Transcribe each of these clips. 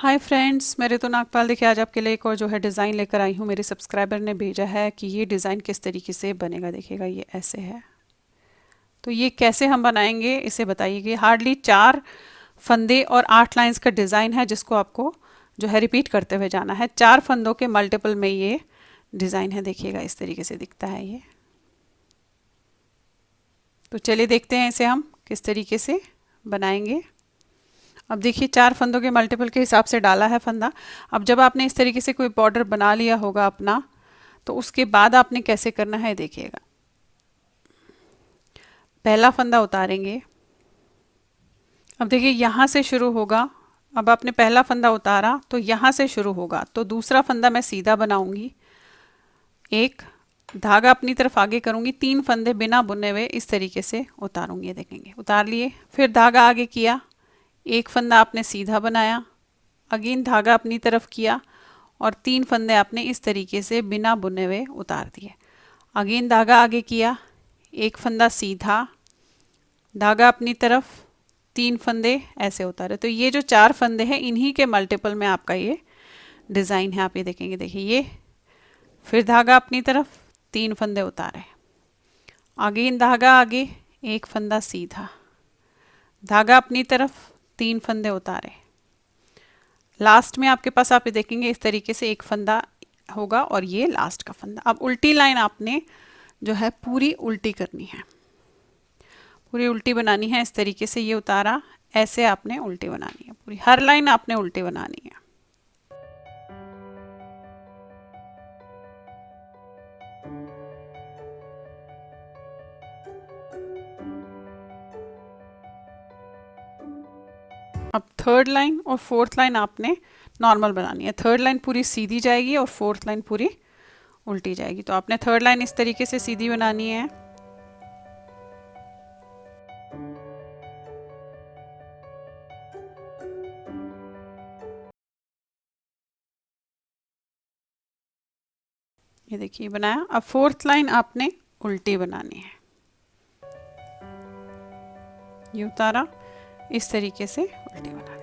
Hi friends, मैं रितु नागपाल देखिए आज आपके लिए एक और जो है डिज़ाइन लेकर आई हूँ। मेरे सब्सक्राइबर ने भेजा है कि ये डिज़ाइन किस तरीके से बनेगा। देखिएगा ये ऐसे है, तो ये कैसे हम बनाएंगे इसे बताइए। हार्डली 4 फंदे और 8 लाइंस का डिज़ाइन है जिसको आपको जो है रिपीट करते हुए जाना है। 4 फंदों के मल्टीपल में ये डिज़ाइन है। देखिएगा इस तरीके से दिखता है ये। तो चलिए देखते हैं इसे हम किस तरीके से बनाएंगे। अब देखिए 4 फंदों के मल्टीपल के हिसाब से डाला है फंदा। अब जब आपने इस तरीके से कोई बॉर्डर बना लिया होगा अपना, तो उसके बाद आपने कैसे करना है देखिएगा। पहला फंदा उतारेंगे। अब देखिए यहाँ से शुरू होगा। अब आपने पहला फंदा उतारा तो यहाँ से शुरू होगा, तो दूसरा फंदा मैं सीधा बनाऊंगी। एक धागा अपनी तरफ आगे करूंगी, 3 फंदे बिना बुने हुए इस तरीके से उतारूंगी। देखेंगे उतार लिए, फिर धागा आगे किया, एक फंदा आपने सीधा बनाया, अगेन धागा अपनी तरफ किया और 3 फंदे आपने इस तरीके से बिना बुने हुए उतार दिए। अगेन धागा आगे किया, एक फंदा सीधा, धागा अपनी तरफ, 3 फंदे ऐसे उतारे। तो ये जो 4 फंदे हैं इन्हीं के मल्टीपल में आपका ये डिज़ाइन है। आप ये देखेंगे, देखिए ये, फिर धागा अपनी तरफ, 3 फंदे उतारे, अगेन धागा आगे, एक फंदा सीधा, धागा अपनी तरफ, 3 फंदे उतारे। लास्ट में आपके पास आप ये देखेंगे इस तरीके से एक फंदा होगा और ये लास्ट का फंदा। अब उल्टी लाइन आपने जो है पूरी उल्टी करनी है, पूरी उल्टी बनानी है। इस तरीके से ये उतारा, ऐसे आपने उल्टी बनानी है, पूरी हर लाइन आपने उल्टी बनानी है। अब थर्ड लाइन और फोर्थ लाइन आपने नॉर्मल बनानी है। थर्ड लाइन पूरी सीधी जाएगी और फोर्थ लाइन पूरी उल्टी जाएगी। तो आपने थर्ड लाइन इस तरीके से सीधी बनानी है। ये देखिए बनाया। अब फोर्थ लाइन आपने उल्टी बनानी है। ये उतारा, इस तरीके से उल्टी बनानी।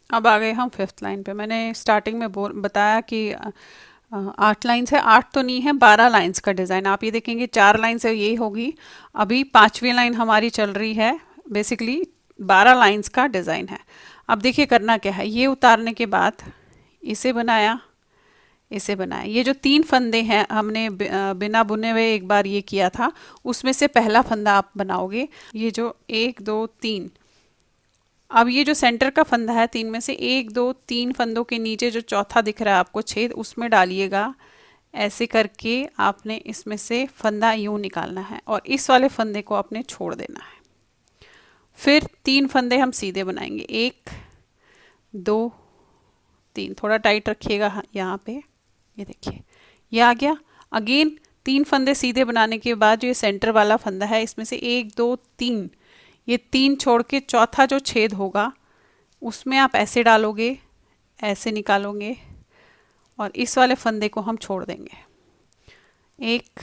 अब आ गए हम फिफ्थ लाइन पे। मैंने स्टार्टिंग में बताया कि 8 लाइन्स है, 8 तो नहीं है, 12 लाइन्स का डिज़ाइन। आप ये देखेंगे 4 लाइन से ये होगी। अभी 5वीं लाइन हमारी चल रही है। बेसिकली 12 लाइन्स का डिज़ाइन है। अब देखिए करना क्या है। ये उतारने के बाद इसे बनाया, इसे बनाया। ये जो 3 फंदे हैं हमने बिना बुने हुए एक बार ये किया था, उसमें से पहला फंदा आप बनाओगे। ये जो 1 2 3, अब ये जो सेंटर का फंदा है, 3 में से 1 2 3 फंदों के नीचे जो चौथा दिख रहा है आपको छेद, उसमें डालिएगा। ऐसे करके आपने इसमें से फंदा यूं निकालना है और इस वाले फंदे को आपने छोड़ देना है। फिर 3 फंदे हम सीधे बनाएंगे, 1 2 3। थोड़ा टाइट रखिएगा यहाँ पे। ये देखिए ये आ गया। अगेन 3 फंदे सीधे बनाने के बाद जो ये सेंटर वाला फंदा है, इसमें से 1 2 3, ये 3 छोड़ के चौथा जो छेद होगा उसमें आप ऐसे डालोगे, ऐसे निकालोगे और इस वाले फंदे को हम छोड़ देंगे। 1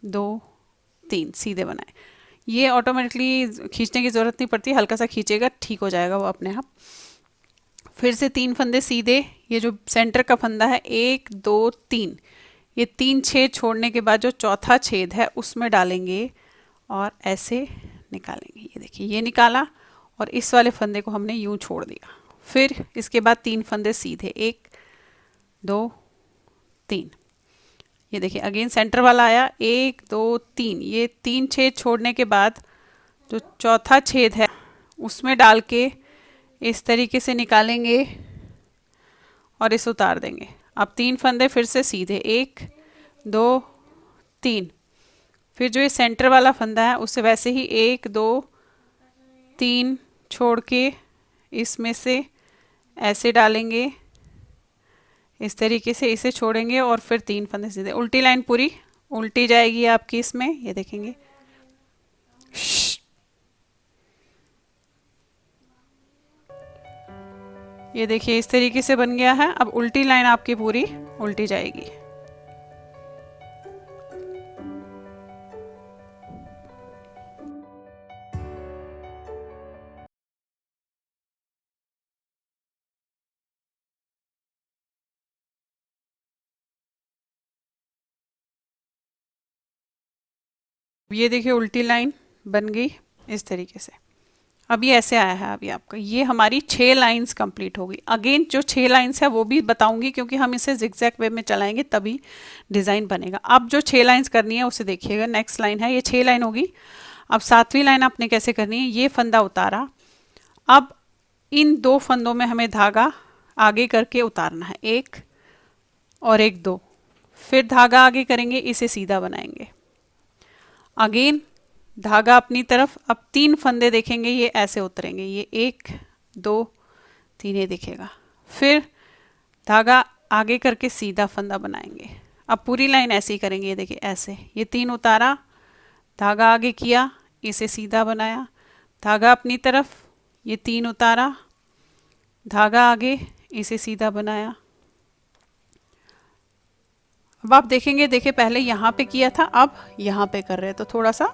2 3 सीधे बनाए। ये ऑटोमेटिकली खींचने की ज़रूरत नहीं पड़ती, हल्का सा खींचेगा ठीक हो जाएगा वो अपने आप। फिर से 3 फंदे सीधे। ये जो सेंटर का फंदा है, 1 2 3, ये 3 छेद छोड़ने के बाद जो चौथा छेद है उसमें डालेंगे और ऐसे निकालेंगे। ये देखिए ये निकाला और इस वाले फंदे को हमने यूं छोड़ दिया। फिर इसके बाद 3 फंदे सीधे, 1 2 3। ये देखिए अगेन सेंटर वाला आया, 1 2 3, ये 3 छेद छोड़ने के बाद जो चौथा छेद है उसमें डाल के इस तरीके से निकालेंगे और इसे उतार देंगे। अब 3 फंदे फिर से सीधे, 1 2 3। फिर जो ये सेंटर वाला फंदा है उसे वैसे ही 1 2 3 छोड़ के इसमें से ऐसे डालेंगे, इस तरीके से इसे छोड़ेंगे और फिर 3 फंदे सीधे। उल्टी लाइन पूरी उल्टी जाएगी आपकी इसमें। ये देखेंगे, ये देखिए इस तरीके से बन गया है। अब उल्टी लाइन आपकी पूरी उल्टी जाएगी। ये देखिए उल्टी लाइन बन गई इस तरीके से। अब ये ऐसे आया है। अभी आपका ये हमारी 6 लाइंस कंप्लीट हो गई। अगेन जो 6 लाइंस है वो भी बताऊंगी क्योंकि हम इसे जिगजैग वे में चलाएंगे तभी डिज़ाइन बनेगा। अब जो 6 लाइंस करनी है उसे देखिएगा। नेक्स्ट लाइन है, ये 6 लाइन होगी। अब 7वीं लाइन आपने कैसे करनी है, ये फंदा उतारा। अब इन 2 फंदों में हमें धागा आगे करके उतारना है, एक और एक, 2। फिर धागा आगे करेंगे, इसे सीधा बनाएंगे। अगेन धागा अपनी तरफ। अब 3 फंदे देखेंगे, ये ऐसे उतरेंगे, ये 1 2 3, ये दिखेगा। फिर धागा आगे करके सीधा फंदा बनाएंगे। अब पूरी लाइन ऐसे ही करेंगे, ये देखिए ऐसे, ये 3 उतारा, धागा आगे किया, इसे सीधा बनाया, धागा अपनी तरफ, ये 3 उतारा, धागा आगे, इसे सीधा बनाया। अब आप देखेंगे, देखिए पहले यहाँ पे किया था, अब यहाँ पे कर रहे हैं, तो थोड़ा सा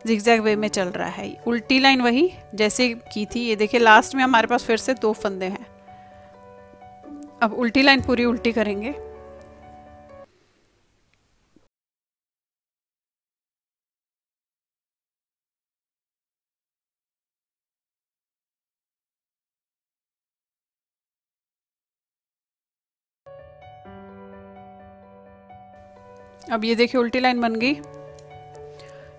जिगजैग वे में चल रहा है। उल्टी लाइन वही जैसे की थी। ये देखिए लास्ट में हमारे पास फिर से 2 फंदे हैं। अब उल्टी लाइन पूरी उल्टी करेंगे। अब ये देखिए उल्टी लाइन बन गई।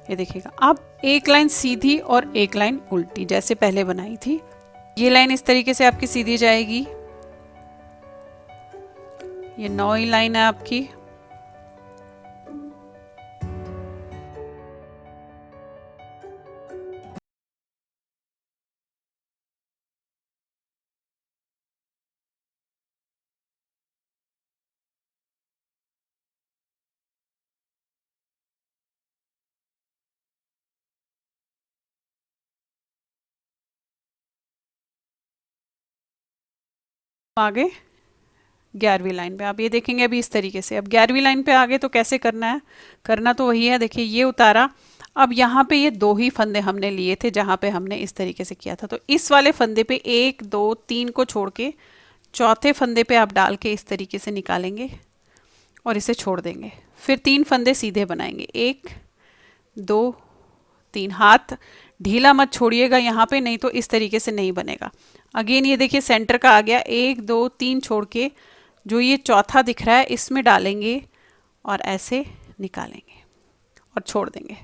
ये देखिएगा अब एक लाइन सीधी और एक लाइन उल्टी जैसे पहले बनाई थी। ये लाइन इस तरीके से आपकी सीधी जाएगी। ये 9वीं लाइन है आपकी। आगे 11वीं लाइन पे आप ये देखेंगे अभी इस तरीके से। अब 11वीं लाइन पे आगे तो कैसे करना है, करना तो वही है। देखिए ये उतारा। अब यहाँ पे ये 2 ही फंदे हमने लिए थे जहाँ पे हमने इस तरीके से किया था, तो इस वाले फंदे पे 1 2 3 को छोड़ के चौथे फंदे पे आप डाल के इस तरीके से निकालेंगे और इसे छोड़ देंगे। फिर 3 फंदे सीधे बनाएंगे, 1 2 3। हाथ ढीला मत छोड़िएगा यहाँ पे, नहीं तो इस तरीके से नहीं बनेगा। अगेन ये देखिए सेंटर का आ गया, 1 2 3 छोड़ के जो ये चौथा दिख रहा है इसमें डालेंगे और ऐसे निकालेंगे और छोड़ देंगे।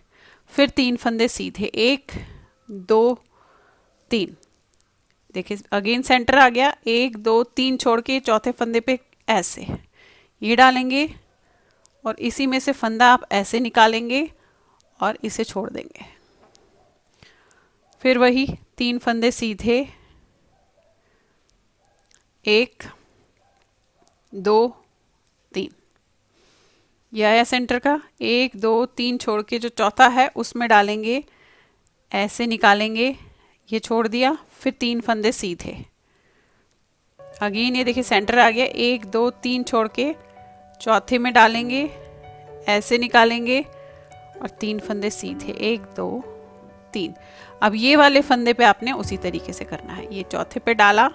फिर 3 फंदे सीधे, 1 2 3। देखिए अगेन सेंटर आ गया, 1 2 3 छोड़ के चौथे फंदे पे ऐसे ये डालेंगे और इसी में से फंदा आप ऐसे निकालेंगे और इसे छोड़ देंगे। फिर वही 3 फंदे सीधे, 1 2 3। यह आया सेंटर का, 1 2 3 छोड़ के जो चौथा है उसमें डालेंगे, ऐसे निकालेंगे, ये छोड़ दिया। फिर 3 फंदे सीधे। अगेन ये देखिए सेंटर आ गया, 1 2 3 छोड़ के चौथे में डालेंगे, ऐसे निकालेंगे और 3 फंदे सीधे, 1 2 3। अब ये वाले फंदे पे आपने उसी तरीके से करना है। ये चौथे पे डाला,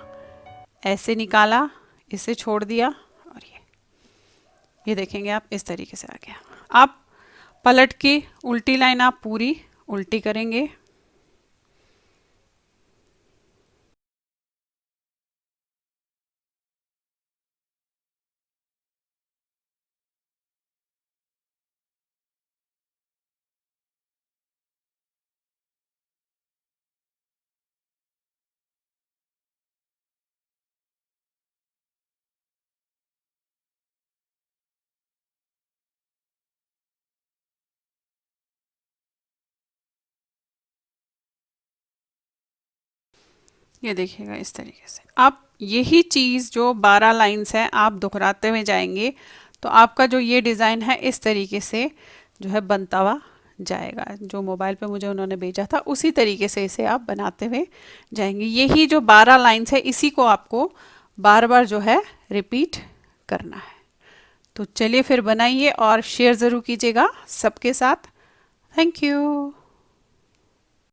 ऐसे निकाला, इसे छोड़ दिया और ये देखेंगे आप इस तरीके से आ गया। आप पलट के उल्टी लाइन आप पूरी उल्टी करेंगे। ये देखिएगा इस तरीके से। अब यही चीज़ जो 12 लाइंस है आप दोहराते हुए जाएंगे तो आपका जो ये डिज़ाइन है इस तरीके से जो है बनता हुआ जाएगा। जो मोबाइल पे मुझे उन्होंने भेजा था उसी तरीके से इसे आप बनाते हुए जाएंगे। यही जो 12 लाइंस है इसी को आपको बार बार जो है रिपीट करना है। तो चलिए फिर बनाइए और शेयर ज़रूर कीजिएगा सबके साथ। Thank you.